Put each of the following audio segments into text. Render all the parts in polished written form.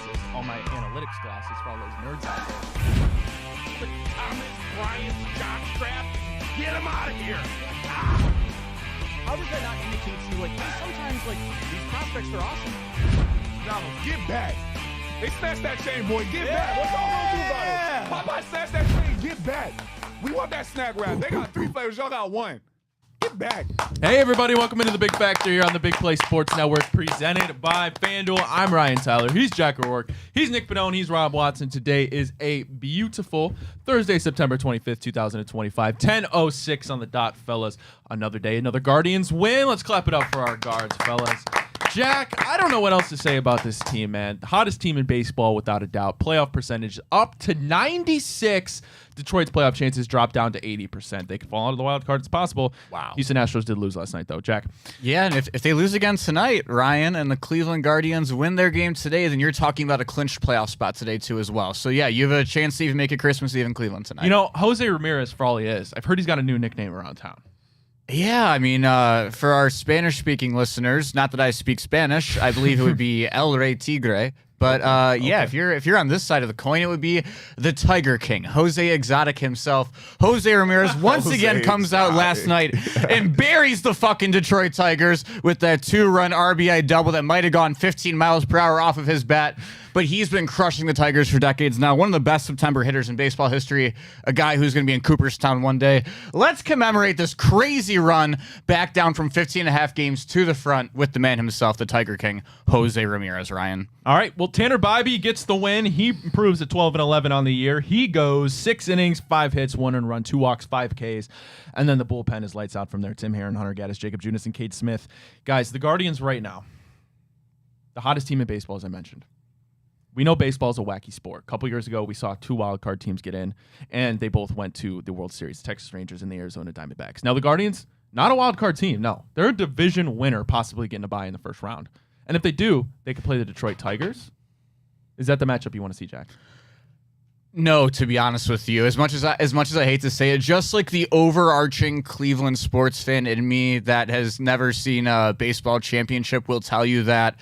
glasses, all my analytics glasses for all those nerds out there. But Thomas Bryant's jockstrap, get him out of here! How does that not indicate to you, like, hey, sometimes, like, these prospects are awesome? Donald, get back! They snatched that chain, boy. Get back! What y'all gonna do about it? Popeye snatched that chain. Get back! We want that snack wrap. They got 3 flavors. Y'all got 1. Get back! Hey everybody, welcome into the Big Factor here on the Big Play Sports Network, presented by FanDuel. I'm Ryan Tyler. He's Jack O'Rourke. He's Nick Padone. He's Rob Watson. Today is a beautiful Thursday, September 25th, 2025. 10:06 on the dot, fellas. Another day, another Guardians win. Let's clap it up for our guards, fellas. Jack, I don't know what else to say about this team, man. The hottest team in baseball, without a doubt. Playoff percentage up to 96. Detroit's playoff chances dropped down to 80%. They could fall into the wild card. It's possible. Wow. Houston Astros did lose last night, though. Jack. Yeah, and if they lose again tonight, Ryan, and the Cleveland Guardians win their game today, then you're talking about a clinched playoff spot today, too, as well. So, yeah, you have a chance to even make it Christmas Eve in Cleveland tonight. You know, Jose Ramirez, for all he is, I've heard he's got a new nickname around town. Yeah, I mean, for our Spanish-speaking listeners, not that I speak Spanish, I believe it would be El Rey Tigre. But yeah, if you're on this side of the coin, it would be the Tiger King, Jose Exotic himself. Jose Ramirez once again comes out last night and buries the fucking Detroit Tigers with that 2-run RBI double that might have gone 15 miles per hour off of his bat. But he's been crushing the Tigers for decades now. One of the best September hitters in baseball history. A guy who's going to be in Cooperstown one day. Let's commemorate this crazy run back down from 15.5 games to the front with the man himself, the Tiger King, Jose Ramirez, Ryan. All right, well, Tanner Bybee gets the win. He improves to 12-11 on the year. He goes 6 innings, 5 hits, 1 earned run, 2 walks, 5 Ks. And then the bullpen is lights out from there. Tim Herron, Hunter Gaddis, Jacob Junis, and Cade Smith. Guys, the Guardians right now, the hottest team in baseball, as I mentioned. We know baseball is a wacky sport. A couple years ago, we saw 2 wild card teams get in, and they both went to the World Series, the Texas Rangers and the Arizona Diamondbacks. Now, the Guardians, not a wild card team, no. They're a division winner, possibly getting a bye in the first round. And if they do, they could play the Detroit Tigers. Is that the matchup you want to see, Jack? No, to be honest with you, as much as I hate to say it, just like the overarching Cleveland sports fan in me that has never seen a baseball championship will tell you that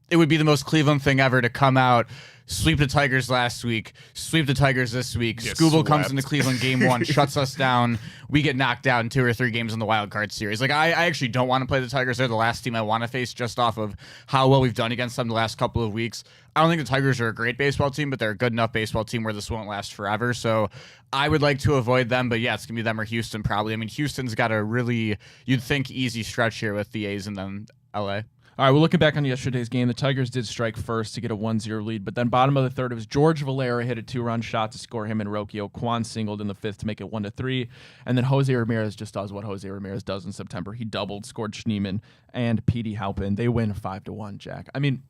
it would be the most Cleveland thing ever to come out, sweep the Tigers last week, sweep the Tigers this week. Scooble comes into Cleveland game 1, shuts us down. We get knocked out in 2 or 3 games in the wild card series. Like I actually don't want to play the Tigers. They're the last team I want to face just off of how well we've done against them the last couple of weeks. I don't think the Tigers are a great baseball team, but they're a good enough baseball team where this won't last forever. So I would like to avoid them, but yeah, it's going to be them or Houston probably. I mean, Houston's got a really, you'd think, easy stretch here with the A's and then LA. All right, we're looking back on yesterday's game. The Tigers did strike first to get a 1-0 lead, but then bottom of the third, it was George Valera hit a 2-run shot to score him and Rocchio. Quan singled in the 5th to make it 1-3, and then Jose Ramirez just does what Jose Ramirez does in September. He doubled, scored Schneemann and Petey Halpin. They win 5-1, Jack. I mean,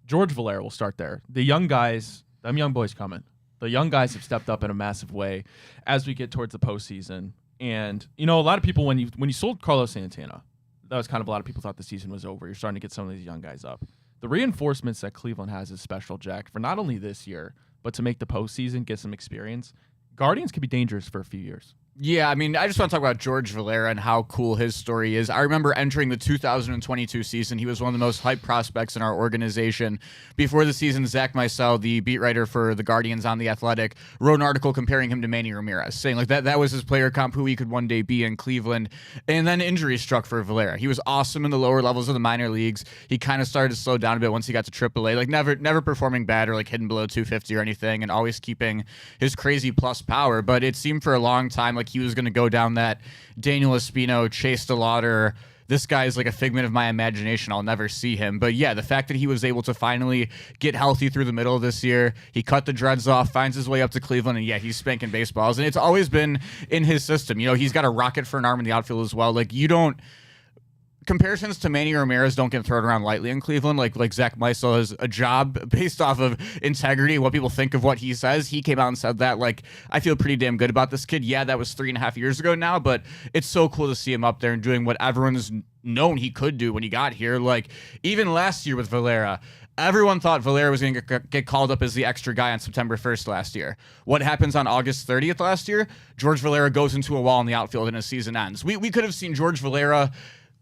George Valera, will start there. The young guys, them young boys coming. The young guys have stepped up in a massive way as we get towards the postseason. And, you know, a lot of people, when you sold Carlos Santana, that was kind of a lot of people thought the season was over. You're starting to get some of these young guys up. The reinforcements that Cleveland has is special, Jack, for not only this year, but to make the postseason, get some experience. Guardians could be dangerous for a few years. Yeah, I mean, I just want to talk about George Valera and how cool his story is. I remember entering the 2022 season. He was one of the most hyped prospects in our organization. Before the season, Zach Meisel, the beat writer for the Guardians on The Athletic, wrote an article comparing him to Manny Ramirez, saying like that was his player comp, who he could one day be in Cleveland. And then injuries struck for Valera. He was awesome in the lower levels of the minor leagues. He kind of started to slow down a bit once he got to AAA, like never performing bad or like hitting below 250 or anything, and always keeping his crazy plus power. But it seemed for a long time like he was going to go down that Daniel Espino, Chase DeLauder. This guy is like a figment of my imagination. I'll never see him. But yeah, the fact that he was able to finally get healthy through the middle of this year, he cut the dreads off, finds his way up to Cleveland, and yeah, he's spanking baseballs. And it's always been in his system. You know, he's got a rocket for an arm in the outfield as well. Like, you don't... Comparisons to Manny Ramirez don't get thrown around lightly in Cleveland. Like Zach Meisel has a job based off of integrity, what people think of what he says. He came out and said that. Like, I feel pretty damn good about this kid. Yeah, that was 3.5 years ago now, but it's so cool to see him up there and doing what everyone's known he could do when he got here. Like, even last year with Valera, everyone thought Valera was going to get called up as the extra guy on September 1st last year. What happens on August 30th last year? George Valera goes into a wall in the outfield and his season ends. We could have seen George Valera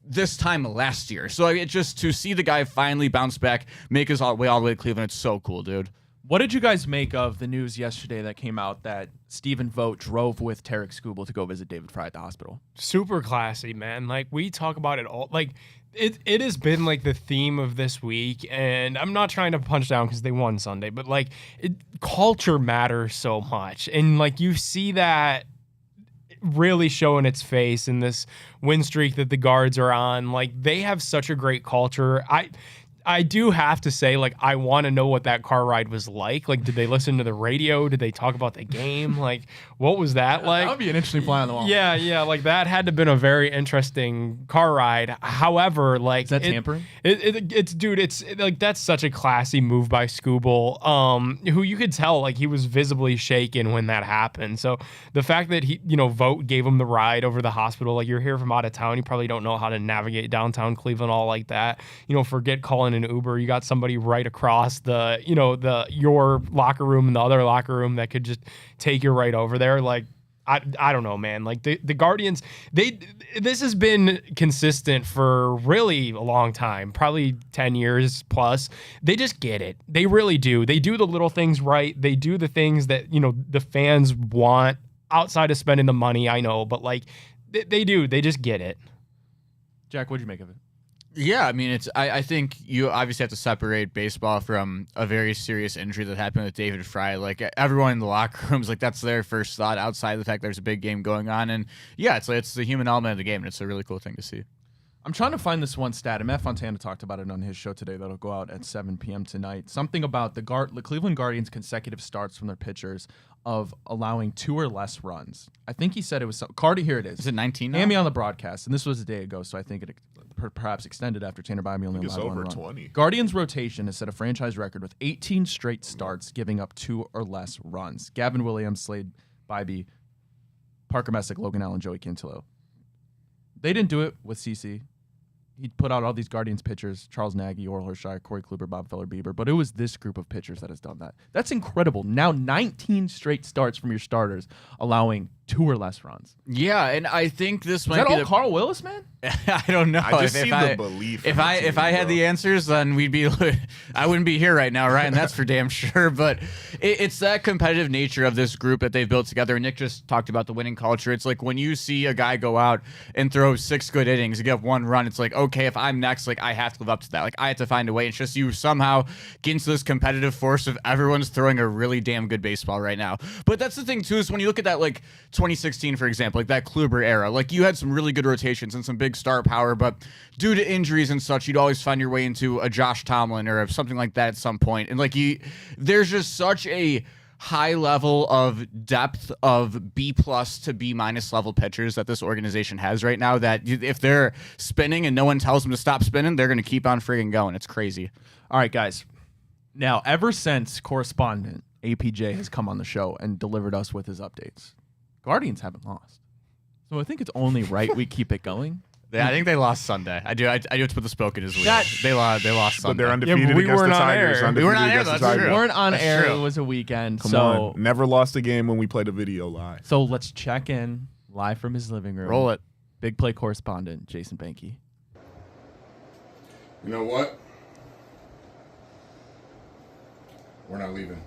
this time last year. So I mean, just to see the guy finally bounce back, make his way all the way to Cleveland, it's so cool, dude. What did you guys make of the news yesterday that came out that Stephen Vogt drove with Tarek Skubal to go visit David Fry at the hospital? Super classy, man. Like, we talk about it all. Like, it has been like the theme of this week, and I'm not trying to punch down because they won Sunday, but like, culture matters so much, and like you see that really showing its face in this win streak that the Guards are on. Like, they have such a great culture. I do have to say, like, I want to know what that car ride was like. Like, did they listen to the radio? Did they talk about the game? Like, what was that like? That would be an interesting fly on the wall. Yeah. Like, that had to have been a very interesting car ride. However, like, is that tampering? It's like, that's such a classy move by Skubal, who you could tell, like, he was visibly shaken when that happened. So the fact that he, Vogt gave him the ride over the hospital, like, you're here from out of town, you probably don't know how to navigate downtown Cleveland, all like that. Forget calling an Uber. You got somebody right across your locker room and the other locker room that could just take you right over there. Like, I don't know, man. Like, the Guardians, this has been consistent for really a long time, probably 10 years plus. They just get it. They really do. They do the little things right. They do the things that, the fans want outside of spending the money, I know, but like, they do. They just get it. Jack, what'd you make of it? Yeah, I mean, I think you obviously have to separate baseball from a very serious injury that happened with David Fry. Like, everyone in the locker rooms, like, that's their first thought outside of the fact there's a big game going on. And yeah, it's the human element of the game, and it's a really cool thing to see. I'm trying to find this one stat, and Matt Fontana talked about it on his show today that'll go out at 7 p.m. tonight. Something about the Cleveland Guardians' consecutive starts from their pitchers of allowing 2 or less runs. I think he said it was Cardi. Here it is. Is it 19 now? Amy on the broadcast, and this was a day ago, so I think it perhaps extended after Tanner Bybee only allowed one run. It's over 20. Guardians' rotation has set a franchise record with 18 straight starts, giving up 2 or less runs. Gavin Williams, Slade Bybee, Parker Messick, Logan Allen, Joey Cantillo. They didn't do it with CC. He put out all these Guardians pitchers, Charles Nagy, Orel Hershiser, Corey Kluber, Bob Feller-Bieber, but it was this group of pitchers that has done that. That's incredible. Now 19 straight starts from your starters, allowing 2 or less runs. Yeah, and I think this might Is that be all Carl Willis, man? I don't know. I just see the belief. If I had the answers, then I wouldn't be here right now, Ryan. That's for damn sure. But it's that competitive nature of this group that they've built together. And Nick just talked about the winning culture. It's like when you see a guy go out and throw 6 good innings and give 1 run, it's like, okay, if I'm next, like, I have to live up to that. Like, I have to find a way. It's just you somehow get into this competitive force of everyone's throwing a really damn good baseball right now. But that's the thing too, is when you look at that, like 2016, for example, like that Kluber era, like you had some really good rotations and some big star power, but due to injuries and such, you'd always find your way into a Josh Tomlin or something like that at some point. And like there's just such a high level of depth of B+ to B- level pitchers that this organization has right now that if they're spinning and no one tells them to stop spinning, they're going to keep on friggin' going. It's crazy. All right, guys. Now, ever since correspondent APJ has come on the show and delivered us with his updates, Guardians haven't lost. So I think it's only right we keep it going. Yeah, I think they lost Sunday. I do have to put the spoke in his wheel. They lost Sunday. But they're undefeated Yeah, but we against the weren't on Tigers. air. We weren't on air, against the that's Tigers. true. We weren't on That's air. true. It was a weekend. Come so on. Never lost a game when we played a video live. So let's check in live from his living room. Roll it. Big play correspondent, Jason Banky. You know what? We're not leaving.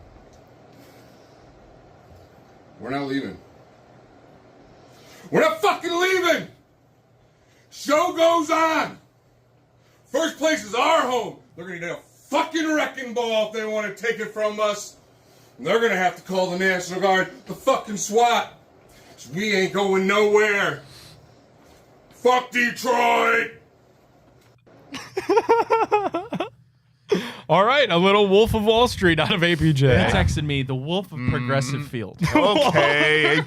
We're not leaving. We're not fucking leaving! Show goes on! First place is our home. They're gonna get a fucking wrecking ball if they want to take it from us. And they're gonna have to call the National Guard, the fucking SWAT. 'Cause we ain't going nowhere. Fuck Detroit! All right, a little Wolf of Wall Street out of APJ. He texted me, the Wolf of Progressive Field. Okay.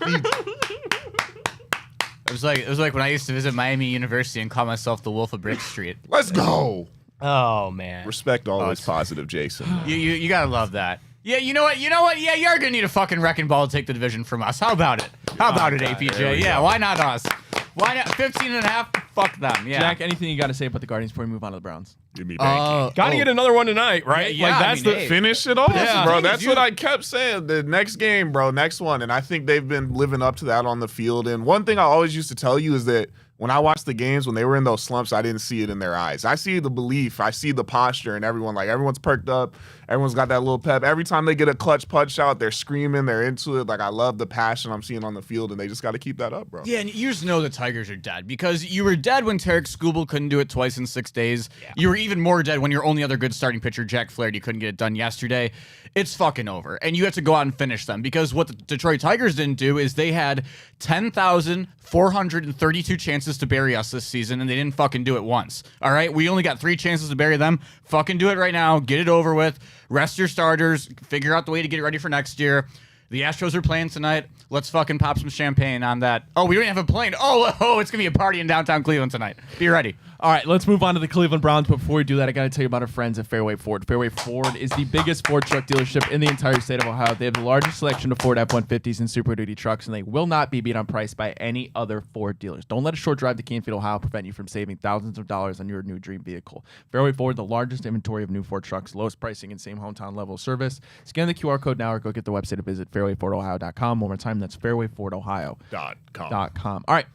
It was like when I used to visit Miami University and call myself the Wolf of Brick Street. Let's go. Oh, man. Respect always positive, Jason. You gotta love that. Yeah, you know what? Yeah, you're gonna need a fucking wrecking ball to take the division from us. How about it? How about it, APJ? Yeah, why not us? Why not 15.5? Fuck them. Yeah. Jack, anything you got to say about the Guardians before we move on to the Browns? Give me Banky. Got to get another one tonight, right? Yeah, like I that's mean, the hey. Finish it off, Yeah. bro. Thing That's is what I kept saying. The next game, bro. Next one. And I think they've been living up to that on the field. And one thing I always used to tell you is that When I watched the games, when they were in those slumps, I didn't see it in their eyes. I see the belief, I see the posture, and everyone's perked up. Everyone's got that little pep. Every time they get a clutch punch out, they're screaming, they're into it. Like, I love the passion I'm seeing on the field, and they just got to keep that up, bro. Yeah, and you just know the Tigers are dead because you were dead when Tarek Skubal couldn't do it twice in 6 days. Yeah. You were even more dead when your only other good starting pitcher, Jack Flaherty, couldn't get it done yesterday. It's fucking over, and you have to go out and finish them because what the Detroit Tigers didn't do is they had 10,432 chances to bury us this season, and they didn't fucking do it once. All right? We only got 3 chances to bury them. Fucking do it right now. Get it over with. Rest your starters. Figure out the way to get it ready for next year. The Astros are playing tonight. Let's fucking pop some champagne on that. Oh, we don't even have a plane. Oh, it's going to be a party in downtown Cleveland tonight. Be ready. All right, let's move on to the Cleveland Browns. But before we do that, I got to tell you about our friends at Fairway Ford. Fairway Ford is the biggest Ford truck dealership in the entire state of Ohio. They have the largest selection of Ford F-150s and Super Duty trucks, and they will not be beat on price by any other Ford dealers. Don't let a short drive to Canfield, Ohio prevent you from saving thousands of dollars on your new dream vehicle. Fairway Ford, the largest inventory of new Ford trucks, lowest pricing and same hometown level of service. Scan the QR code now or go get the website to visit fairwayfordohio.com. One more time, that's fairwayfordohio.com. All right.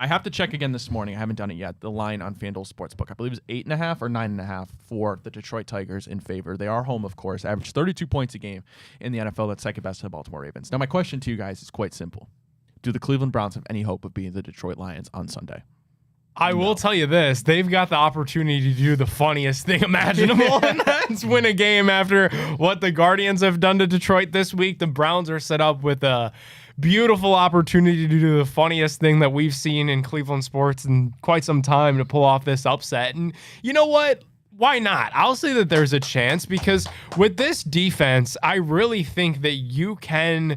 I have to check again this morning. I haven't done it yet. The line on FanDuel Sportsbook, I believe, is 8.5 or 9.5 for the Detroit Tigers in favor. They are home, of course. Average 32 points a game in the NFL. That's second best to the Baltimore Ravens. Now, my question to you guys is quite simple: do the Cleveland Browns have any hope of beating the Detroit Lions on Sunday? I will tell you this. They've got the opportunity to do the funniest thing imaginable, and that's win a game after what the Guardians have done to Detroit this week. The Browns are set up with a beautiful opportunity to do the funniest thing that we've seen in Cleveland sports in quite some time to pull off this upset. And you know what? Why not? I'll say that there's a chance because with this defense, I really think that you can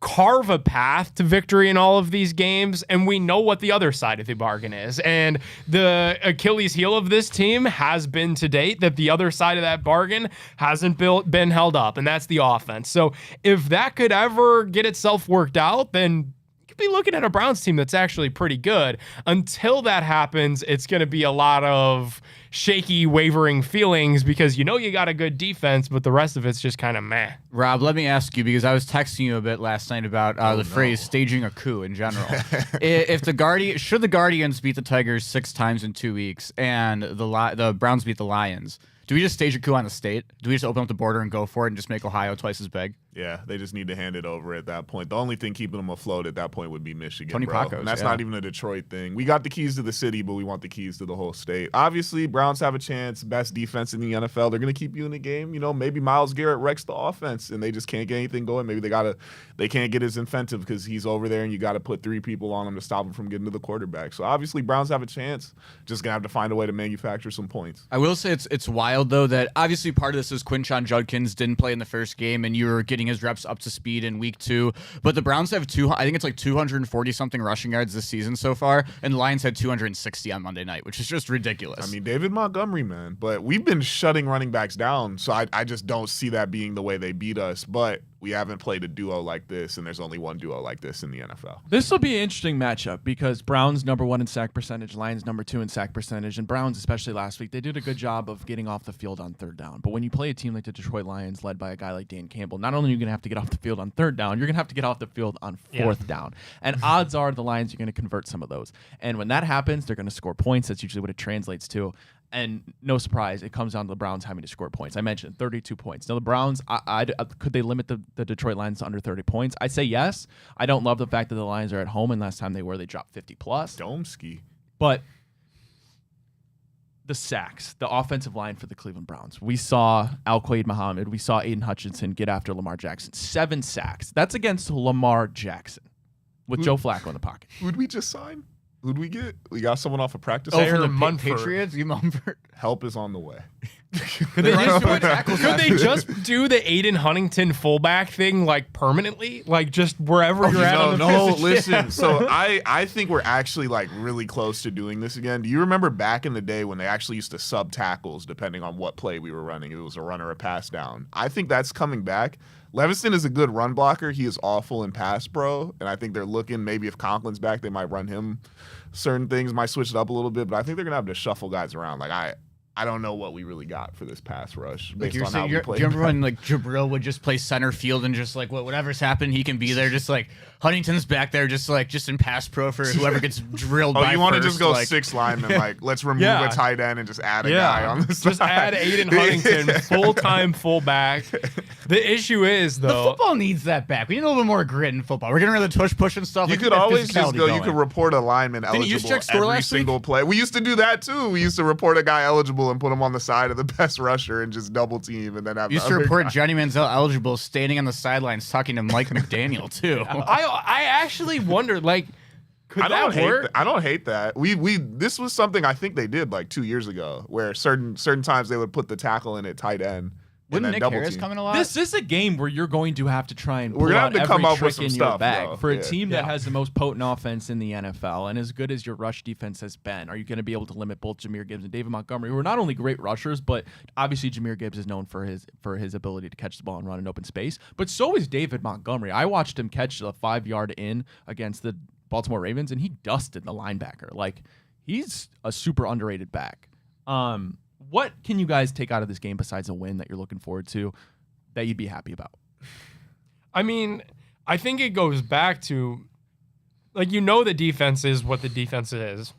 carve a path to victory in all of these games, and we know what the other side of the bargain is. And the Achilles heel of this team has been to date that the other side of that bargain hasn't been held up, and that's the offense. So if that could ever get itself worked out, then you could be looking at a Browns team that's actually pretty good. Until that happens, it's going to be a lot of shaky, wavering feelings because you know you got a good defense, but the rest of it's just kind of meh. Rob, let me ask you, because I was texting you a bit last night about phrase staging a coup in general. If should the Guardians beat the Tigers 6 times in 2 weeks and the Browns beat the Lions, do we just stage a coup on the state? Do we just open up the border and go for it and just make Ohio twice as big? Yeah, they just need to hand it over at that point. The only thing keeping them afloat at that point would be Michigan, Tony bro. Pacos, And that's not even a Detroit thing. We got the keys to the city, but we want the keys to the whole state. Obviously, Browns have a chance. Best defense in the NFL. They're going to keep you in the game. You know, maybe Myles Garrett wrecks the offense, and they just can't get anything going. Maybe they can't get his incentive because he's over there, and you got to put 3 people on him to stop him from getting to the quarterback. So obviously, Browns have a chance. Just going to have to find a way to manufacture some points. I will say it's wild, though, that obviously part of this is Quinshon Judkins didn't play in the first game, and you were getting his reps up to speed in week 2. But the Browns have I think it's like 240 something rushing yards this season so far, and the Lions had 260 on Monday night, which is just ridiculous. I mean, David Montgomery, man. But we've been shutting running backs down, so I just don't see that being the way they beat us. But we haven't played a duo like this, and there's only one duo like this in the NFL. This will be an interesting matchup because Browns #1 in sack percentage, Lions #2 in sack percentage, and Browns, especially last week, they did a good job of getting off the field on 3rd down. But when you play a team like the Detroit Lions led by a guy like Dan Campbell, not only are you going to have to get off the field on 3rd down, you're going to have to get off the field on 4th down. And odds are the Lions are going to convert some of those. And when that happens, they're going to score points. That's usually what it translates to. And no surprise, it comes down to the Browns having to score points. I mentioned 32 points. Now, the Browns, could they limit the Detroit Lions to under 30 points? I'd say yes. I don't love the fact that the Lions are at home, and last time they dropped 50+. Domski. But the sacks, the offensive line for the Cleveland Browns. We saw Al-Quaid Muhammad. We saw Aiden Hutchinson get after Lamar Jackson. 7 sacks. That's against Lamar Jackson with Joe Flacco in the pocket. Who'd we just sign? Who'd we get? We got someone off a practice. From Aaron the Munford. Patriots? You Munford? Help is on the way. Could they just do the Aiden Huntington fullback thing like permanently? Like just wherever you're at on the field? Listen. So I think we're actually like really close to doing this again. Do you remember back in the day when they actually used to sub tackles depending on what play we were running? It was a run or a pass down. I think that's coming back. Levinson is a good run blocker. He is awful in pass pro, and I think they're looking maybe if Conklin's back, they might run him. Certain things might switch it up a little bit, but I think they're gonna have to shuffle guys around. Like I I don't know what we really got for this pass rush Like based you're on how saying, we do played. you remember when like Jabril would just play center field and just like whatever's happened, he can be there. Just like Huntington's back there, just in pass pro for whoever gets drilled. Oh, by you want to first, just go like, 6 linemen? Like, let's remove Yeah. a tight end and just add a guy on the side. Just add Aiden Huntington, full-time fullback. The issue is, The though, football needs that back. We need a little bit more grit in football. We're getting rid of the tush push and stuff. You Like, could get that always just physicality go. You going. could report a lineman Didn't you just eligible check score every last week? single play. We used to do that too. We used to report a guy eligible and put him on the side of the best rusher and just double team and then have. We used the to other report guy. Johnny Manziel eligible, standing on the sidelines talking to Mike McDaniel too. I actually wonder, like, could I don't that hate work? that. I don't hate that. This was something I think they did like 2 years ago, where certain times they would put the tackle in at tight end. Wouldn't and then Nick double Harris team. come in a lot? This is a game where you're going to have to try and pull We're gonna out have to every come up trick with some in your stuff, bag though. for a Yeah. team that has the most potent offense in the NFL. And as good as your rush defense has been, are you going to be able to limit both Jahmyr Gibbs and David Montgomery, who are not only great rushers, but obviously Jahmyr Gibbs is known for his ability to catch the ball and run in open space. But so is David Montgomery. I watched him catch the 5-yard in against the Baltimore Ravens, and he dusted the linebacker. Like, he's a super underrated back. What can you guys take out of this game besides a win that you're looking forward to that you'd be happy about? I mean, I think it goes back to, like, the defense is what the defense is.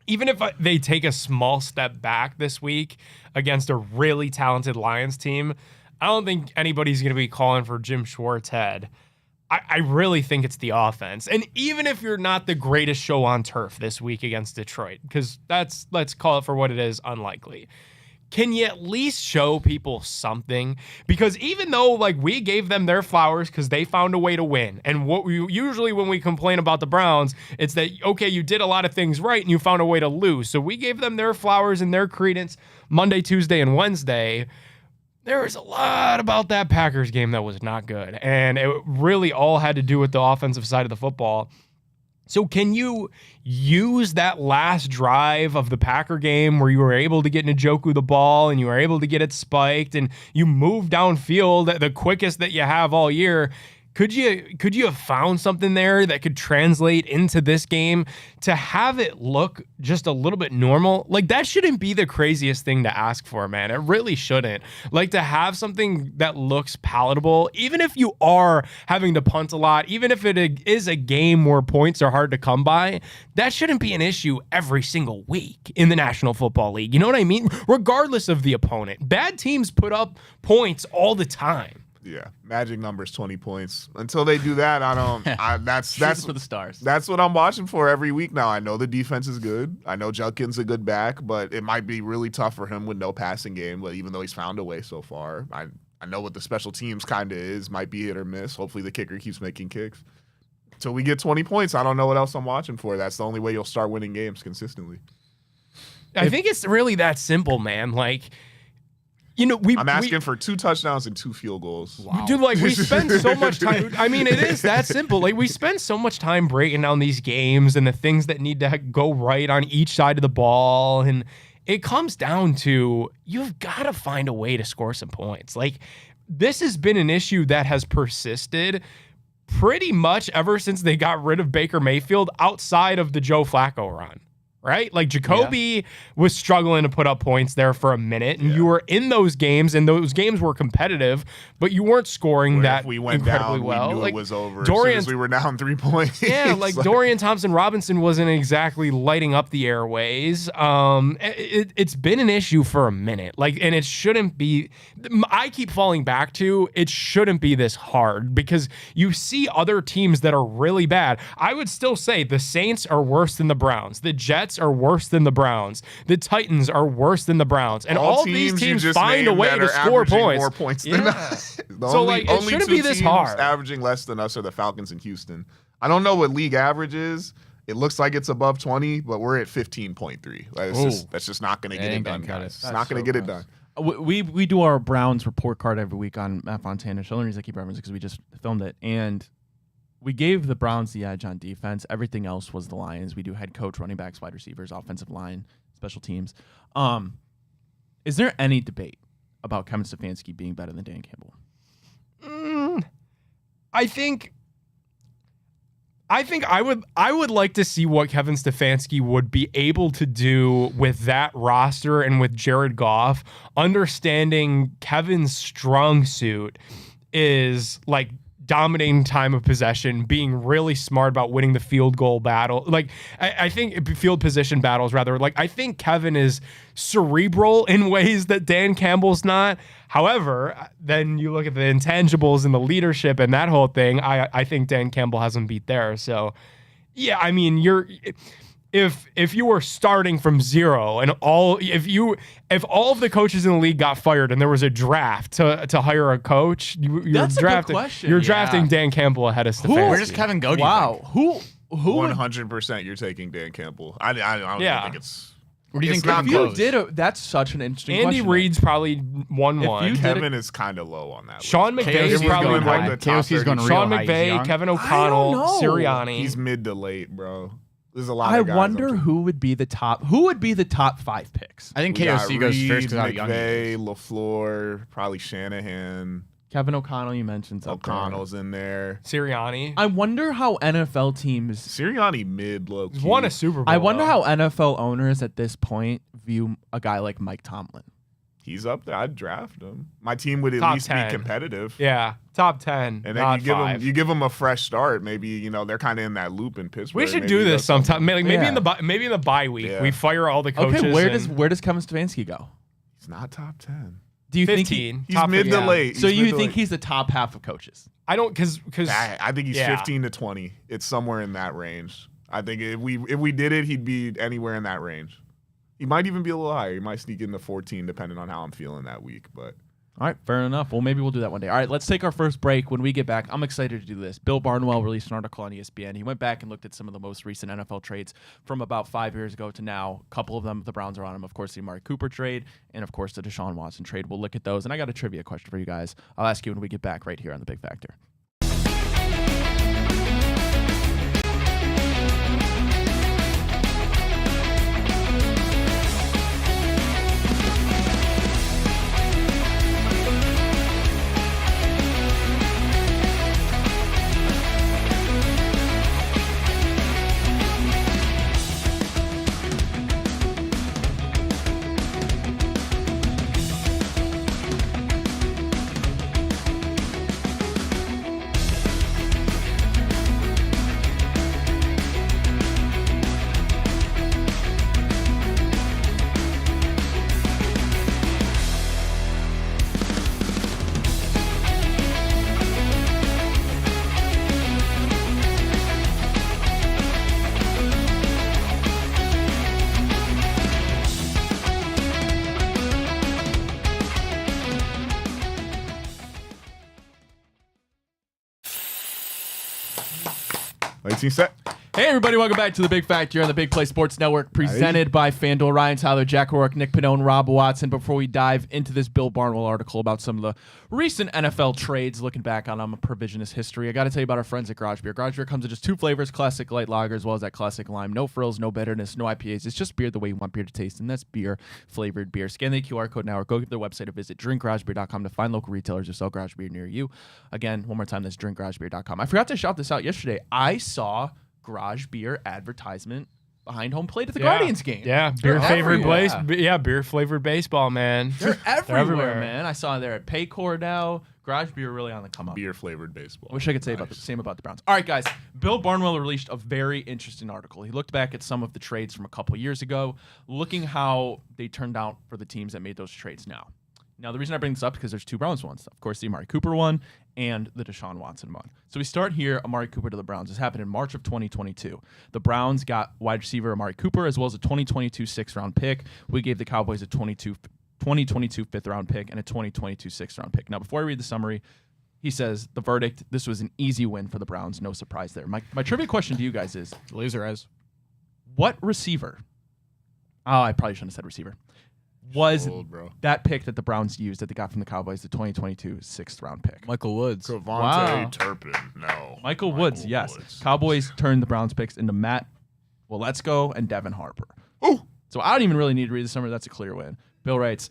Even if they take a small step back this week against a really talented Lions team, I don't think anybody's going to be calling for Jim Schwartz head. I really think it's the offense. And even if you're not the greatest show on turf this week against Detroit, because let's call it for what it is, unlikely. Can you at least show people something? Because even though, like, we gave them their flowers because they found a way to win, and what we usually when we complain about the Browns, it's that, okay, you did a lot of things right and you found a way to lose. So we gave them their flowers and their credence Monday, Tuesday, and Wednesday. There was a lot about that Packers game that was not good, and it really all had to do with the offensive side of the football. So can you use that last drive of the Packer game where you were able to get Njoku the ball and you were able to get it spiked and you moved downfield the quickest that you have all year? Could you have found something there that could translate into this game to have it look just a little bit normal? Like, that shouldn't be the craziest thing to ask for, man. It really shouldn't. Like, to have something that looks palatable, even if you are having to punt a lot, even if it is a game where points are hard to come by, that shouldn't be an issue every single week in the National Football League. You know what I mean? Regardless of the opponent. Bad teams put up points all the time. Yeah, magic numbers 20 points. Until they do that, that's for the stars. That's what I'm watching for every week now. I know the defense is good. I know Judkins a good back, but it might be really tough for him with no passing game. But even though he's found a way so far, I know what the special teams kind of is. Might be hit or miss. Hopefully the kicker keeps making kicks. Until we get 20 points, I don't know what else I'm watching for. That's the only way you'll start winning games consistently. I think it's really that simple, man. Like, I'm asking for 2 touchdowns and 2 field goals. Wow. Dude, like, we spend so much time. I mean, it is that simple. Like, we spend so much time breaking down these games and the things that need to go right on each side of the ball. And it comes down to, you've got to find a way to score some points. Like, this has been an issue that has persisted pretty much ever since they got rid of Baker Mayfield outside of the Joe Flacco run. Right? Like, Jacoby was struggling to put up points there for a minute, and you were in those games, and those games were competitive, but you weren't scoring that if we went incredibly down, well. we knew like, it was over. Dorian, as soon as we were down 3 points. yeah, like Dorian Thompson-Robinson wasn't exactly lighting up the airways. It's been an issue for a minute. Like, and it shouldn't be. I keep falling back to it shouldn't be this hard because you see other teams that are really bad. I would still say the Saints are worse than the Browns. The Jets are worse than the Browns. The Titans are worse than the Browns. And all these teams find a way to score points. More points than us. It shouldn't be this hard. Averaging less than us are the Falcons and Houston. I don't know what league average is. It looks like it's above 20, but we're at 15.3. That's just not going to get it done, guys. It's not going to get it done. We do our Browns report card every week on Matt Fontana. The only reason I keep referencing because we just filmed it. And we gave the Browns the edge on defense. Everything else was the Lions. We do head coach, running backs, wide receivers, offensive line, special teams. Is there any debate about Kevin Stefanski being better than Dan Campbell? I think I think I would like to see what Kevin Stefanski would be able to do with that roster and with Jared Goff, understanding Kevin's strong suit is like dominating time of possession, being really smart about winning the field goal battle. Like I think field position battles rather. Like I think Kevin is cerebral in ways that Dan Campbell's not. However, then you look at the intangibles and the leadership and that whole thing. I think Dan Campbell has him beat there. So yeah, I mean if you were starting from zero and if all of the coaches in the league got fired and there was a draft to hire a coach, That's a good question. You're Yeah. drafting Dan Campbell ahead of Stefanski. Where does Kevin go? Do you Wow. think? Who would 100% you're taking Dan Campbell. I don't Yeah. think it's. Where do you It's think not Kevin you goes? did that's such an interesting Andy question. Reid's probably 1-1. If you did Kevin is kind of low on that. Sean list. McVay is KOC's probably going like high. the top KOC's going 30. real Sean high. He's McVay, young. Kevin O'Connell, know. Sirianni. He's mid to late, bro. There's a lot I of guys. wonder who would be the top 5 picks. I think We got KOC goes Reed, first because how young he McVay, is. LaFleur, probably Shanahan, Kevin O'Connell, you mentioned something. O'Connell's in there. Sirianni. I wonder how NFL teams. Sirianni mid low. He's won a Super Bowl. I wonder though. how NFL owners at this point view a guy like Mike Tomlin. He's up there. I'd draft him. My team would at Top least 10. be competitive. Yeah, top 10. And then not you give 5. them you give them a fresh start. Maybe they're kind of in that loop in Pittsburgh. We should Maybe do he this does something. sometime. Maybe Yeah. maybe in the bye week Yeah. we fire all the coaches. Okay, where and does Kevin Stefanski go? He's not top 10. Do you 15? think He's top mid to 15. late. so? He's You mid to think late. he's the top half of coaches? I don't because I think he's Yeah. 15 to 20. It's somewhere in that range. I think if we did it, he'd be anywhere in that range. He might even be a little higher. He might sneak into 14 depending on how I'm feeling that week. But All right, fair enough. Well, maybe we'll do that one day. All right, let's take our first break. When we get back, I'm excited to do this. Bill Barnwell released an article on ESPN. He went back and looked at some of the most recent NFL trades from about 5 years ago to now. A couple of them, the Browns are on them. Of course, the Amari Cooper trade and, of course, the Deshaun Watson trade. We'll look at those. And I got a trivia question for you guys. I'll ask you when we get back right here on The Big Factor. Lights set. Hey, everybody, welcome back to The Big Factor on the Big Play Sports Network, presented by FanDuel. Ryan Tyler, Jack O'Rourke, Nick Pannone, Rob Watson. Before we dive into this Bill Barnwell article about some of the recent NFL trades, looking back on them, a provisionist history, I got to tell you about our friends at Garage Beer. Garage Beer comes in just 2 flavors, classic light lager, as well as that classic lime. No frills, no bitterness, no IPAs. It's just beer the way you want beer to taste, and that's beer-flavored beer. Scan the QR code now or go to their website or visit drinkgaragebeer.com to find local retailers who sell garage beer near you. Again, one more time, that's drinkgaragebeer.com. I forgot to shout this out yesterday. I saw Garage Beer advertisement behind home plate at the Guardians game. Yeah, They're beer flavored everywhere. beer flavored baseball, man. They're everywhere, everywhere. man. I saw there at Paycor now. Garage Beer really on the come up. Beer flavored baseball. I wish I could say about the same about the Browns. All right, guys. Bill Barnwell released a very interesting article. He looked back at some of the trades from a couple years ago, looking how they turned out for the teams that made those trades now. Now, the reason I bring this up is because there's 2 Browns ones. Of course, the Amari Cooper one and the Deshaun Watson one. So we start here, Amari Cooper to the Browns. This happened in March of 2022. The Browns got wide receiver Amari Cooper as well as a 2022 6th-round pick. We gave the Cowboys a 2022 5th-round pick and a 2022 6th-round pick. Now, before I read the summary, he says, the verdict, this was an easy win for the Browns. No surprise there. My trivia question to you guys is, Loser as. what receiver? Oh, I probably shouldn't have said receiver. Was Old, bro. that pick that the Browns used that they got from the Cowboys, the 2022 6th-round pick? Michael Woods. Devontae Wow. Turpin. No. Michael Woods, yes. Woods. Cowboys turned the Browns picks into Matt Let's-Go and Devin Harper. Ooh. So I don't even really need to read the summary. That's a clear win. Bill writes,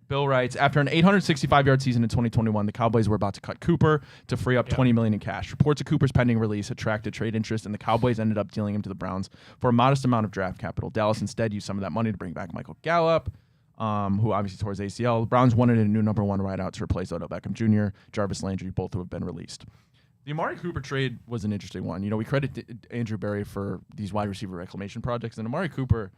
Bill writes, after an 865-yard season in 2021, the Cowboys were about to cut Cooper to free up $20 million in cash. Reports of Cooper's pending release attracted trade interest, and the Cowboys ended up dealing him to the Browns for a modest amount of draft capital. Dallas instead used some of that money to bring back Michael Gallup, who obviously tore his ACL. The Browns wanted a new number 1 wideout to replace Odell Beckham Jr., Jarvis Landry, both who have been released. The Amari Cooper trade was an interesting one. You know, we credit Andrew Berry for these wide receiver reclamation projects, and Amari Cooper,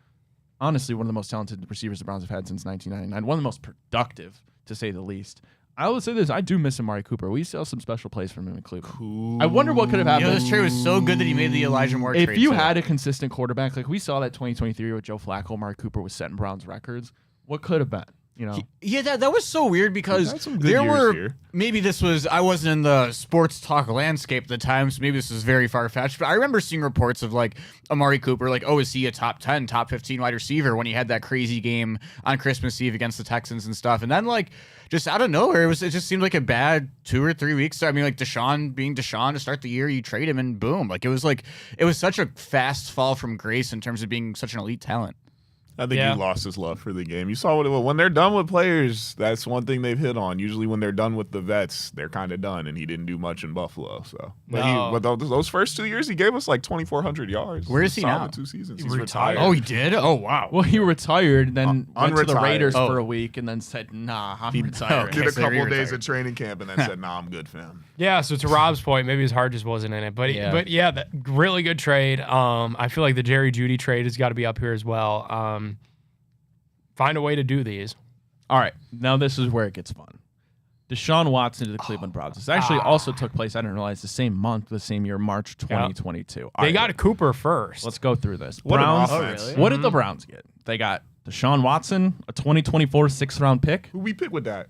honestly, one of the most talented receivers the Browns have had since 1999, one of the most productive, to say the least. I will say this, I do miss Amari Cooper. We saw some special plays from him in Cleveland. Cool. I wonder what could have happened. This trade was so good that he made the Elijah Moore trade. If you had a consistent quarterback, like we saw that 2023 with Joe Flacco, Amari Cooper was setting Browns records, what could have been? You know? Yeah, that was so weird because there were maybe I wasn't in the sports talk landscape at the time, so maybe this is very far-fetched, but I remember seeing reports of like Amari Cooper, like, oh, is he a top 10, top 15 wide receiver when he had that crazy game on Christmas Eve against the Texans and stuff. And then like just out of nowhere, it just seemed like a bad 2 or 3 weeks. I mean, like Deshaun being Deshaun to start the year, you trade him and boom. It was such a fast fall from grace in terms of being such an elite talent. I think he lost his love for the game. You saw what it was. When they're done with players, that's one thing they've hit on. Usually when they're done with the vets, they're kind of done, and he didn't do much in Buffalo. So, but those first 2 years, he gave us like 2,400 yards. Where is he now? 2 seasons. He's retired. Oh, he did? Oh, wow. Well, he retired, then went to the unretired. Raiders for a week, and then said, nah, I'm retiring. Did a so couple he days retired. at training camp and then said, nah, I'm good, fam. Yeah, so to Rob's point, maybe his heart just wasn't in it. But yeah, that really good trade. I feel like the Jerry Jeudy trade has got to be up here as well. Find a way to do these. All right, now this is where it gets fun. Deshaun Watson to the Cleveland Browns. This actually also took place, I didn't realize, the same month, the same year, March 2022. They got Cooper first. Let's go through this. What an Browns. offense. What did the Browns get? They got Deshaun Watson, a 2024 6th-round pick. Who we pick with that?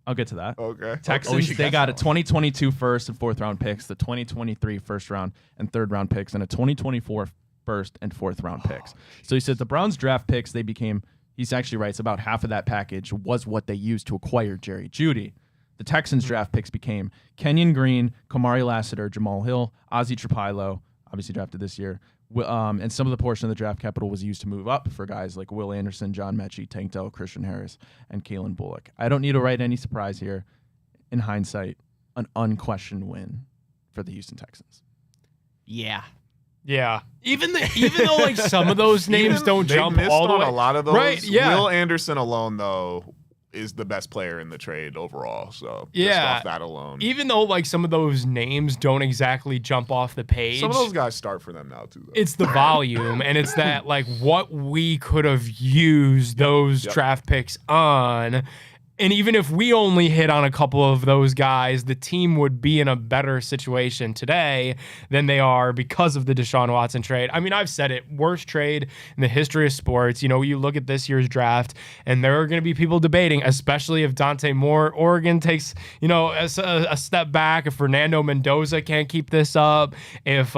I'll get to that. Okay. Texans, they got a 2022 first and 4th-round picks, the 2023 first-round and 3rd-round picks, and a 2024 first and 4th-round picks. So he said the Browns draft picks, he actually writes about half of that package was what they used to acquire Jerry Jeudy. The Texans draft picks became Kenyon Green, Kamari Lassiter, Jamal Hill, Ozzie Trapilo, obviously drafted this year, and some of the portion of the draft capital was used to move up for guys like Will Anderson, John Mechie, Tank Dell, Christian Harris, and Kalen Bullock. I don't need to write any surprise here. In hindsight, an unquestioned win for the Houston Texans. Yeah. Yeah. Even though like some of those names don't jump missed all the on way. a lot of those. Right, yeah. Will Anderson alone, though, is the best player in the trade overall. So just off that alone. Even though like some of those names don't exactly jump off the page. Some of those guys start for them now too, though. It's the volume, and it's that like what we could have used those draft picks on. And even if we only hit on a couple of those guys, the team would be in a better situation today than they are because of the Deshaun Watson trade. I mean, I've said it, worst trade in the history of sports. You know, you look at this year's draft, and there are going to be people debating, especially if Dante Moore, Oregon takes, you know, a step back, if Fernando Mendoza can't keep this up, if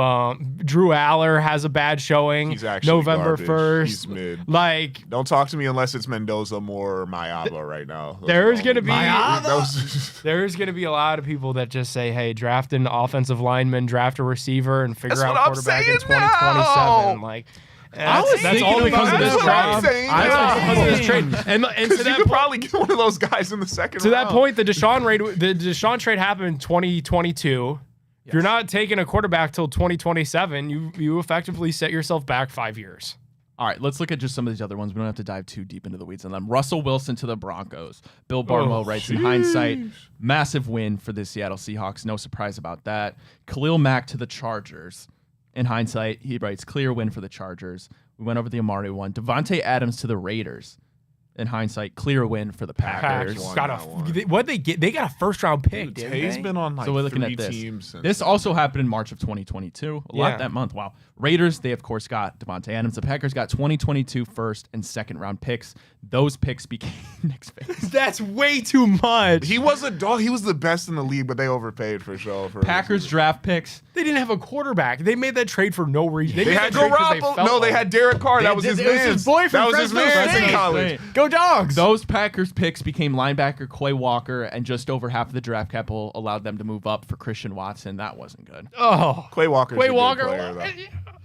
Drew Aller has a bad showing He's actually November garbage. 1st. He's mid. Like, don't talk to me unless it's Mendoza, Moore, or Mayaba right now. There's going to be Those- there's going to be a lot of people that just say, hey, draft an offensive lineman, draft a receiver, and figure That's out what I'm quarterback in saying 2027. now. Like, That's all because of this That's what I'm trade. saying. That's all because of this trade. And to Because you that could point, probably get one of those guys in the second to round. that point, the Deshaun trade happened in 2022. If you're not taking a quarterback till 2027, you effectively set yourself back 5 years. All right, let's look at just some of these other ones. We don't have to dive too deep into the weeds on them. Russell Wilson to the Broncos. Bill Barnwell writes, in hindsight, massive win for the Seattle Seahawks. No surprise about that. Khalil Mack to the Chargers. In hindsight, he writes, clear win for the Chargers. We went over the Amari one. Devontae Adams to the Raiders. In hindsight, clear win for the Packers. What they get? They got a first-round pick. Dude, Tay's been on like So we're looking 3 at this. teams since This also happened in March of 2022. A lot that month. Wow. Raiders, they of course got Devontae Adams. The Packers got 2022 first and second round picks. Those picks became Nick's face. That's way too much. He was a dog. He was the best in the league, but they overpaid for sure. Packers draft picks. They didn't have a quarterback. They made that trade for no reason. They had Garoppolo. No, they had Derek Carr. That was his man. his boy from That was his Fresno man State. in college. Go dogs. Those Packers picks became linebacker Quay Walker, and just over half of the draft capital allowed them to move up for Christian Watson. That wasn't good. Oh, Quay Walker's Quay a good Walker. player, though.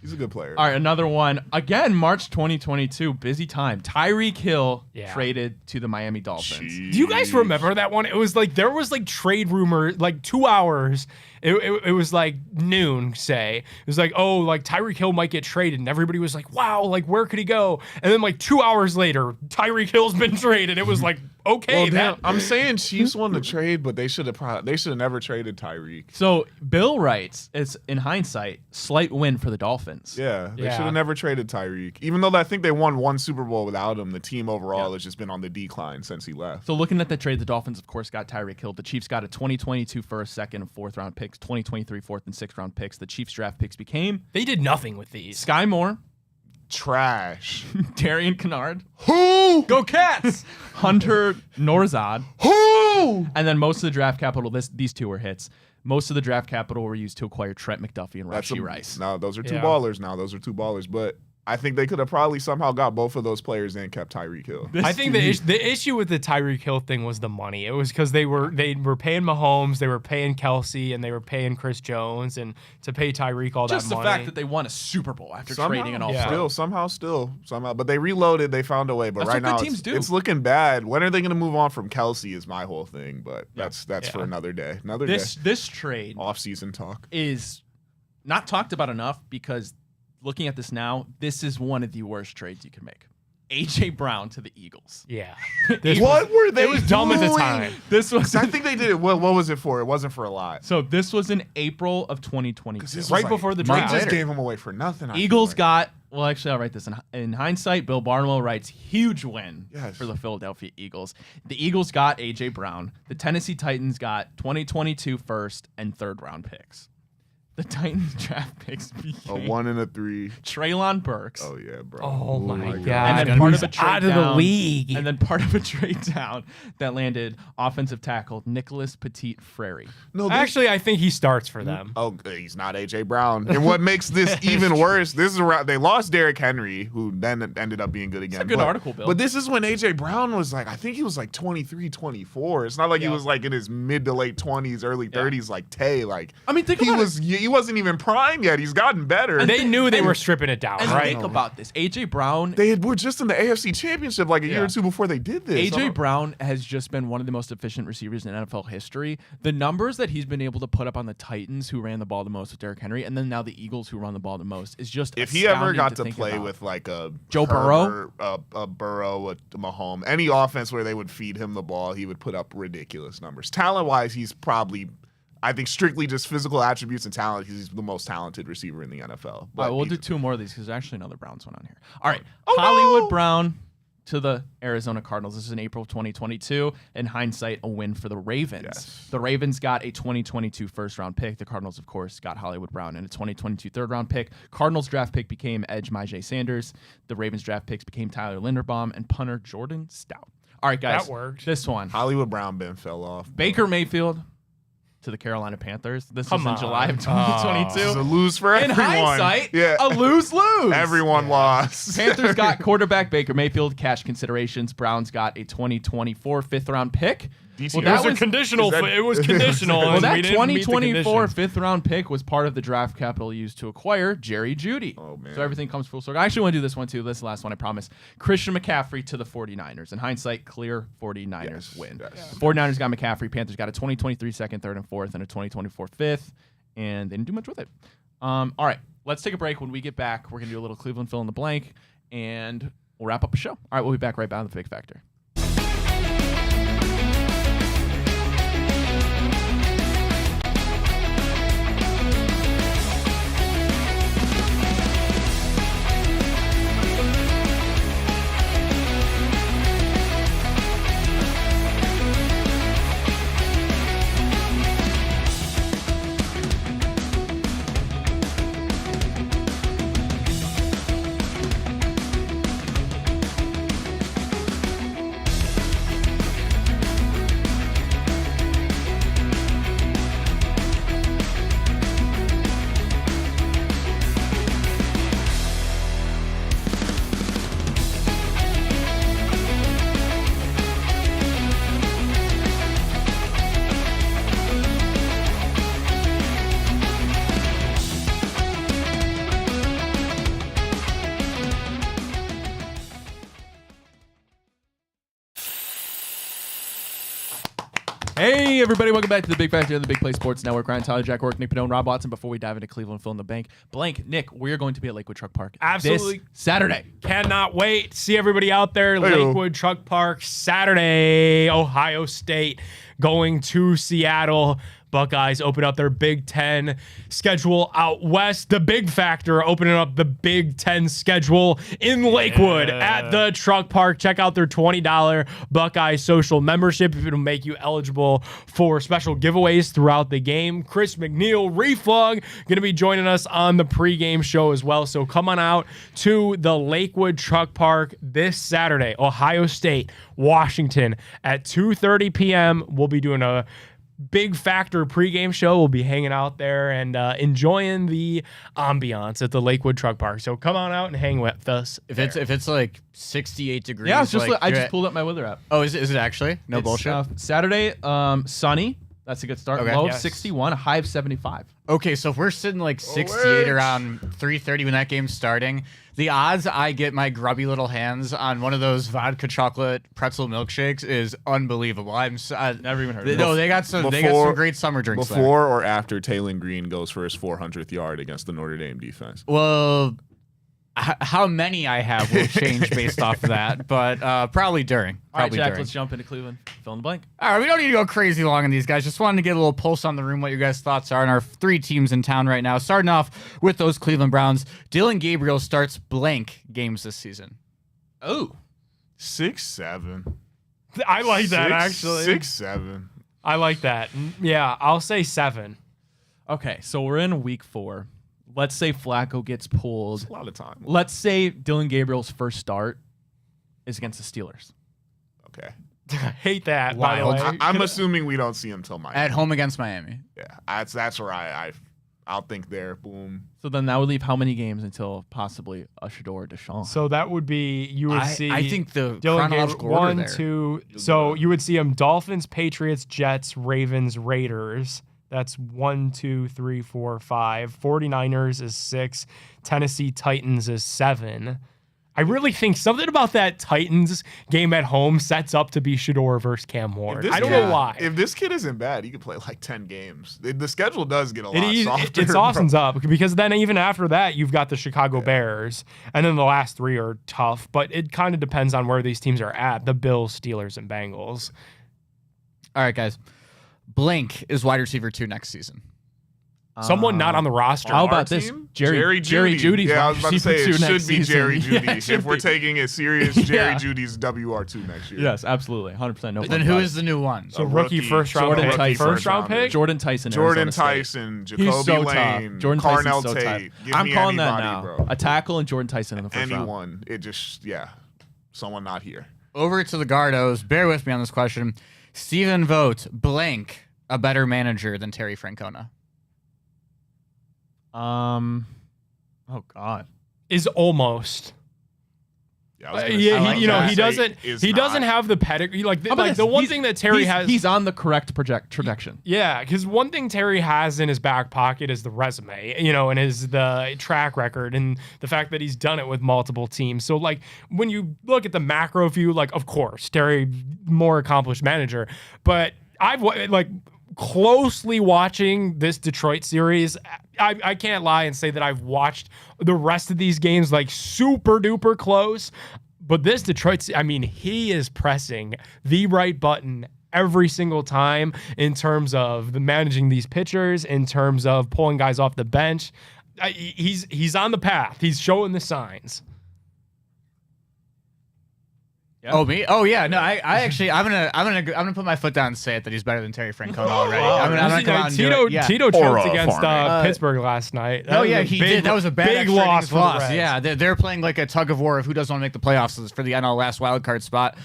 He's a good player. All right, another one. Again, March 2022, busy time. Tyreek Hill traded to the Miami Dolphins. Do you guys remember that one? It was like there was like trade rumor, like 2 hours. It was like noon, say. It was like, oh, like Tyreek Hill might get traded, and everybody was like, wow, like where could he go? And then like 2 hours later, Tyreek Hill's been traded. It was like, okay, Well, I'm saying Chiefs won the trade, but they should have never traded Tyreek. So Bill writes, it's in hindsight, slight win for the Dolphins. Yeah, they Yeah. should have never traded Tyreek. Even though I think they won one Super Bowl without him, the team overall has just been on the decline since he left. So looking at the trade, the Dolphins, of course, got Tyreek Hill. The Chiefs got a 2022 first, second, and fourth round picks, 2023 fourth and sixth round picks. The Chiefs draft picks became they did nothing with these. Sky Moore, Trash. Darian Kennard, Who? Go Cats! Hunter Norzad, Who? and then most of the draft capital, these two were hits. Most of the draft capital were used to acquire Trent McDuffie and Rashee Rice. No, those are two Yeah. ballers now. Those are two ballers. But I think they could have probably somehow got both of those players and kept Tyreek Hill. I think the issue with the Tyreek Hill thing was the money. It was because they were paying Mahomes, they were paying Kelsey, and they were paying Chris Jones, and to pay Tyreek all Just that the money. fact that they won a Super Bowl after trading an all-pro. Still, somehow. But they reloaded. They found a way. But That's right what good now, teams do. it's looking bad. When are they going to move on from Kelsey is my whole thing. But that's Yeah. for another day. This trade Off-season talk. is not talked about enough because looking at this now, this is one of the worst trades you can make. A.J. Brown to the Eagles. yeah. What were they It was dumb at the doing? time. This was I think they did it. What was it for? It wasn't for a lot. so. This was in April of 2022. This Right was before the Mike draft. just gave him away for nothing. I feel Eagles like. got. Well, actually, I'll write this in hindsight. Bill Barnwell writes, huge win Yes. for the Philadelphia Eagles. The Eagles got A.J. Brown. The Tennessee Titans got 2022 first and third round picks. The Titans draft picks a became 1 and a 3. Traylon Burks. Oh yeah, bro. Oh my And God. then part Who's of a trade out of the down, league. And then part of a trade down that landed offensive tackle Nicholas Petit Frere. No, this- Actually, I think he starts for them. Oh, he's not AJ Brown. And what makes this even worse, this is around they lost Derrick Henry, who then ended up being good again. a good article, Bill. But this is when AJ Brown was like, I think he was like 23, 24. It's not like he was like in his mid to late 20s, early 30s, like Tay. Like I mean, think he about was he wasn't even prime yet. He's gotten better. They knew they were stripping it down, And right? think about this. A.J. Brown. were just in the AFC Championship like a year or two before they did this. A.J. Brown has just been one of the most efficient receivers in NFL history. The numbers that he's been able to put up on the Titans, who ran the ball the most with Derrick Henry, and then now the Eagles, who run the ball the most, is just If he ever astounding got to think play about. with like a Joe Burrow? a Burrow, a Mahomes, any offense where they would feed him the ball, he would put up ridiculous numbers. Talent-wise, he's probably, I think, strictly just physical attributes and talent, he's the most talented receiver in the NFL. All right, we'll do he's- two more of these because there's actually another Browns one on here. All right, Oh, Hollywood no! Brown to the Arizona Cardinals. This is in April of 2022. In hindsight, a win for the Ravens. Yes. The Ravens got a 2022 first-round pick. The Cardinals, of course, got Hollywood Brown and a 2022 third-round pick. Cardinals draft pick became edge Myjai Sanders. The Ravens draft picks became Tyler Linderbaum and punter Jordan Stout. All right, guys. That worked. This one. Hollywood Brown Ben fell off. Baker Mayfield to the Carolina Panthers. This Come was in July of on. 2022. This is a lose for In everyone. hindsight, yeah, a lose-lose. everyone lost. Panthers got quarterback Baker Mayfield, cash considerations. Browns got a 2024 fifth-round pick. DTR. Well, that was conditional. is that- It was conditional. Well, and that we didn't meet the 2024 conditions. fifth-round pick was part of the draft capital used to acquire Jerry Jeudy. Oh, man. So everything comes full circle. I actually want to do this one, too. This is the last one, I promise. Christian McCaffrey to the 49ers. In hindsight, clear 49ers win. yes. The 49ers got McCaffrey. Panthers got a 2023 second, third, and fourth, and a 2024 fifth, and they didn't do much with it. All right, let's take a break. When we get back, we're going to do a little Cleveland fill in the blank, and we'll wrap up the show. All right, we'll be back right back on the Fig Factor. Hey, everybody, welcome back to the Big Factor on the Big Play Sports Network. Ryan Tyler, Jack Ork, Nick Padone, Rob Watson. Before we dive into Cleveland, fill in the blank, Nick, we're going to be at Lakewood Truck Park Absolutely. this Saturday. Cannot wait. See everybody out there. Hey-o. Lakewood Truck Park, Saturday. Ohio State going to Seattle. Buckeyes open up their Big Ten schedule out west. The Big Factor opening up the Big Ten schedule in Lakewood at the Truck Park. Check out their $20 Buckeye social membership if it'll make you eligible for special giveaways throughout the game. Chris McNeil, Reflug, going to be joining us on the pregame show as well. So come on out to the Lakewood Truck Park this Saturday. Ohio State, Washington at 2:30 p.m. We'll be doing a Big Factor pregame show. We'll be hanging out there and enjoying the ambiance at the Lakewood Truck Park. So come on out and hang with us. If it's like 68 degrees. Yeah, it's just like, I just pulled up my weather app. Oh, is it actually? No It's, bullshit. Saturday, sunny. That's a good start. Okay. Low of Yes. 61, a high of 75. Okay, so if we're sitting like 68 around 3:30 when that game's starting, the odds I get my grubby little hands on one of those vodka chocolate pretzel milkshakes is unbelievable. Never even heard of No, it. they got some great summer drinks there. Before or after Taylon Green goes for his 400th yard against the Notre Dame defense? Well, how many I have will change based off of that, but probably during. All right, Probably Jack, during. let's jump into Cleveland. Fill in the blank. All right, we don't need to go crazy long on these guys. Just wanted to get a little pulse on the room, what your guys' thoughts are on our three teams in town right now. Starting off with those Cleveland Browns. Dylan Gabriel starts blank games this season. Oh. 6-7. I like that, actually. 6-7. I like that. Yeah, I'll say 7. Okay, so we're in week 4. Let's say Flacco gets pulled. A lot of time. Let's say Dylan Gabriel's first start is against the Steelers. Okay. I hate that, Wild. by the way. I'm assuming we don't see him till Miami. At home against Miami. Yeah, that's where I'll think there. Boom. So then that would leave how many games until possibly a Shador Deshaun? So that would be, you would see. I think the Dylan chronological Gabriel, order 1, there. 2. So you would see him Dolphins, Patriots, Jets, Ravens, Raiders. That's 1, 2, 3, 4, 5. 49ers is 6. Tennessee Titans is 7. I really think something about that Titans game at home sets up to be Shador versus Cam Ward. I don't know why. If this kid isn't bad, he could play like 10 games. The schedule does get a lot softer. It softens up because then even after that, you've got the Chicago Bears, and then the last 3 are tough. But it kind of depends on where these teams are at: the Bills, Steelers, and Bengals. All right, guys. Blank is wide receiver 2 next season. Someone not on the roster. How about this? Team? Jerry Judy's Yeah, I wide was about to say receiver it two should next be season. Jerry Yeah, Judy. it should If we're be. taking it serious, Jerry Judy's WR2 next year. Yes, absolutely. 100% no. Then who is the new one? So A rookie rookie. first round Jordan pick. Tyson. First round pick. Jordan Tyson? Jordan Arizona State. Tyson, Jacoby He's so Lane, tough. Jordan Carnell Tyson's so tough. Tate. Give I'm me calling anybody, that now. bro. A tackle and Jordan Tyson in the first round. Anyone. It just, someone not here. Over to the Gardos. Bear with me on this question. Stephen Vogt, blank, a better manager than Terry Francona. Oh God. Is almost. Yeah, I was gonna say, He say doesn't. is He doesn't not. have the pedigree. Like How about the this? one He's- thing that Terry has. He's on the correct trajectory. Yeah, because one thing Terry has in his back pocket is the resume, and is the track record and the fact that he's done it with multiple teams. So, like, when you look at the macro view, like, of course, Terry, more accomplished manager. But I've, closely watching this Detroit series, I can't lie and say that I've watched the rest of these games, like, super duper close. But this Detroit, he is pressing the right button every single time in terms of managing these pitchers, in terms of pulling guys off the bench. He's on the path. He's showing the signs. Yeah. Oh, me? Oh, yeah. No, I actually, I'm gonna put my foot down and say it that he's better than Terry Francona already. I'm gonna come out and do it. Yeah. Tito Aura choked against farming. Pittsburgh last night. Oh yeah, he did. That was a bad big extra loss innings for the loss. Reds. Yeah, they're playing like a tug of war of who doesn't want to make the playoffs for the NL last wild card spot.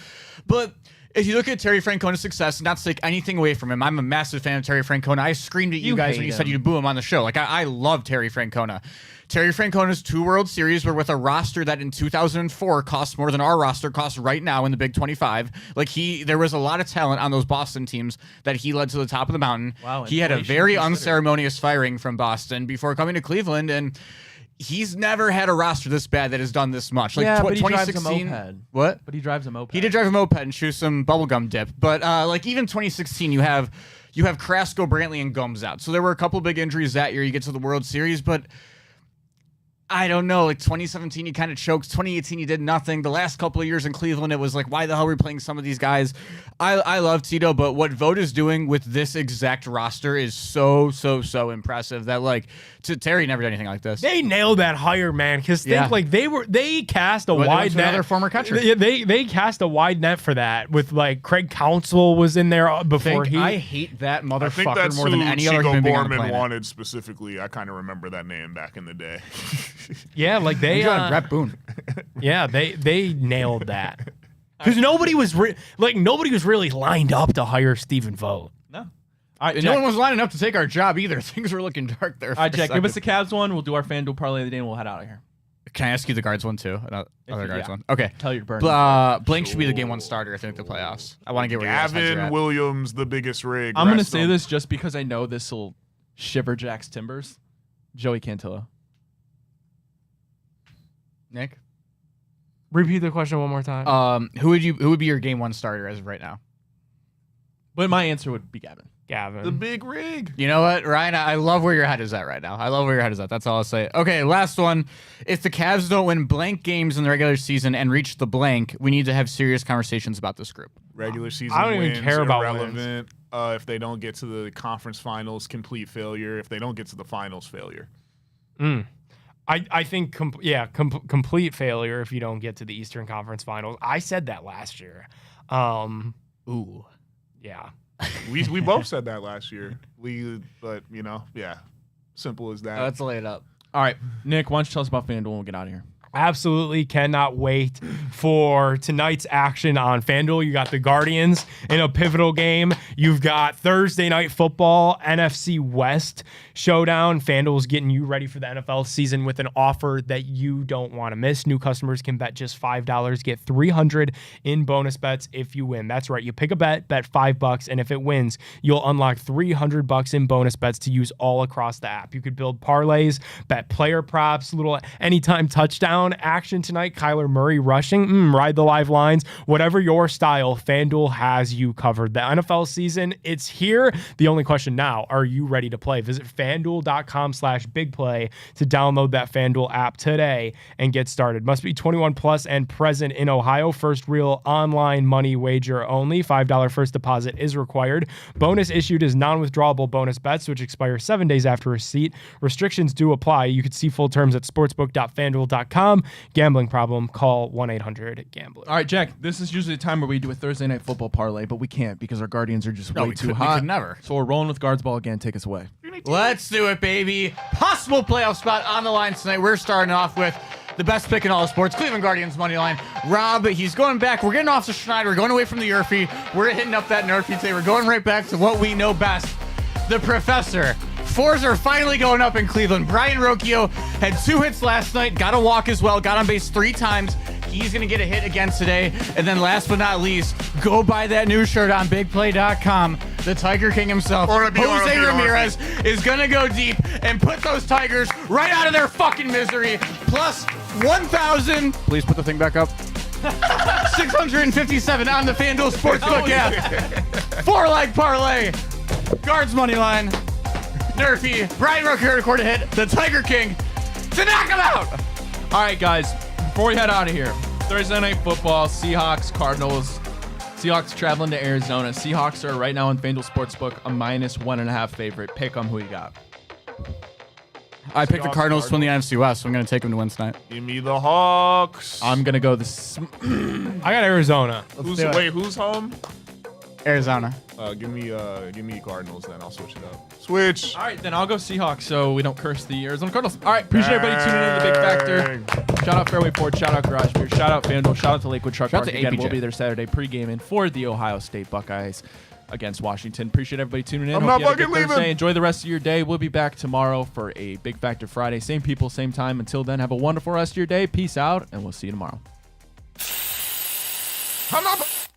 But if you look at Terry Francona's success, not to take anything away from him, I'm a massive fan of Terry Francona. I screamed at you guys when you said you'd boo him on the show. Like I love Terry Francona. Terry Francona's 2 World Series were with a roster that in 2004 cost more than our roster costs right now in the Big 25. Like there was a lot of talent on those Boston teams that he led to the top of the mountain. Wow, he had a inflation very considered. unceremonious firing from Boston before coming to Cleveland, and he's never had a roster this bad that has done this much. Like Yeah, but he drives a 2016. moped. What? But he drives a moped. He did drive a moped and chew some bubblegum dip. But like even 2016, you have Carrasco, Brantley, and Gums out. So there were a couple big injuries that year. You get to the World Series, but I don't know. Like 2017, you kind of choked. 2018, you did nothing. The last couple of years in Cleveland, it was like, why the hell are we playing some of these guys? I love Tito, but what Vogt is doing with this exact roster is so impressive that like Terry never did anything like this. They nailed that hire, man. Because like they cast a wide net. Another former catcher. They cast a wide net for that with like Craig Counsell was in there before I hate that I think motherfucker that's more than who any other Chico human being on the Borman planet. wanted specifically. I kind of remember that name back in the day. Yeah, like they Brett Boone. yeah, they nailed that. Because nobody was really lined up to hire Stephen Vogt. No. All right, And Jack. no one was lining up to take our job either. Things were looking dark there. All right, Jack, give us the Cavs one. We'll do our FanDuel parlay of the day, and we'll head out of here. Can I ask you the guards one too? Other guards one. Okay. Tell your burn. Blank should be the game one starter. I think the playoffs. I want to get where your guys' heads are Gavin at. Williams, the biggest rig. I'm going to Rest say him. this just because I know this will shiver Jack's timbers. Joey Cantillo. Nick, Repeat the question one more time. who would be your game one starter as of right now? But my answer would be Gavin. Gavin. The big rig. You know what, Ryan? I love where your head is at right now. I love where your head is at. That's all I'll say. Okay, last one. If the Cavs don't win blank games in the regular season and reach the blank, we need to have serious conversations about this group. Regular season I don't even wins, care about irrelevant. If they don't get to the conference finals, complete failure. If they don't get to the finals, failure. I think complete failure if you don't get to the Eastern Conference Finals. I said that last year. Ooh. Yeah. We both said that last year. But simple as that. Let's lay it up. All right, Nick, why don't you tell us about FanDuel and we'll get out of here. Absolutely cannot wait for tonight's action on FanDuel. You got the Guardians in a pivotal game. You've got Thursday Night Football, NFC West showdown. FanDuel's getting you ready for the NFL season with an offer that you don't want to miss. New customers can bet just $5, get $300 in bonus bets if you win. That's right. You pick a bet $5, and if it wins, you'll unlock $300 in bonus bets to use all across the app. You could build parlays, bet player props, little anytime touchdown action tonight. Kyler Murray rushing, ride the live lines. Whatever your style, FanDuel has you covered. The NFL season, it's here. The only question now, are you ready to play? Visit FanDuel.com/bigplay to download that FanDuel app today and get started. Must be 21 plus and present in Ohio. First real online money wager only. $5 first deposit is required. Bonus issued is non-withdrawable bonus bets, which expire 7 days after receipt. Restrictions do apply. You can see full terms at sportsbook.fanduel.com. Gambling problem, call 1-800-GAMBLER. All right, Jack, this is usually the time where we do a Thursday Night Football parlay, but we can't because our Guardians are just way too hot. We could never. So we're rolling with Guards Ball again. Take us away. Let's do it, baby. Possible playoff spot on the line tonight. We're starting off with the best pick in all of sports, Cleveland Guardians money line. Rob, he's going back. We're getting off the Schneider. We're going away from the Yerfie. We're hitting up that Nerfie today. We're going right back to what we know best, the Professor. Fours are finally going up in Cleveland. Brian Rocchio had 2 hits last night, got a walk as well, got on base 3 times. He's going to get a hit again today. And then last but not least, go buy that new shirt on bigplay.com. The Tiger King himself, Jose Ramirez, is going to go deep and put those Tigers right out of their fucking misery. Plus 1,000. Please put the thing back up. 657 on the FanDuel Sportsbook app. 4-leg parlay. Guards money line. Nerfy, Brian Rocchio recorded a hit, the Tiger King, to knock him out. All right, guys, before we head out of here, Thursday Night Football, Seahawks, Cardinals. Seahawks traveling to Arizona. Seahawks are right now on FanDuel Sportsbook a -1.5 favorite. Pick them. Who you got? I picked the Cardinals to win the NFC West, so I'm going to take them to win tonight. Give me the Hawks. I'm going to go I got Arizona. Who's home? Arizona. Give me Cardinals then. I'll switch it up. Switch. All right, then I'll go Seahawks so we don't curse the Arizona Cardinals. All right, appreciate everybody tuning in to the Big Factor. Shout out Fairway Ford, shout out Garage Beer, shout out FanDuel, shout out to Lakewood Truck Shout out Park. to Again, APJ. we'll be there Saturday pre-gaming for the Ohio State Buckeyes against Washington. Appreciate everybody tuning in. I'm Hope not you had a good fucking leaving. Thursday. Enjoy the rest of your day. We'll be back tomorrow for a Big Factor Friday. Same people, same time. Until then, have a wonderful rest of your day. Peace out, and we'll see you tomorrow. I'm not.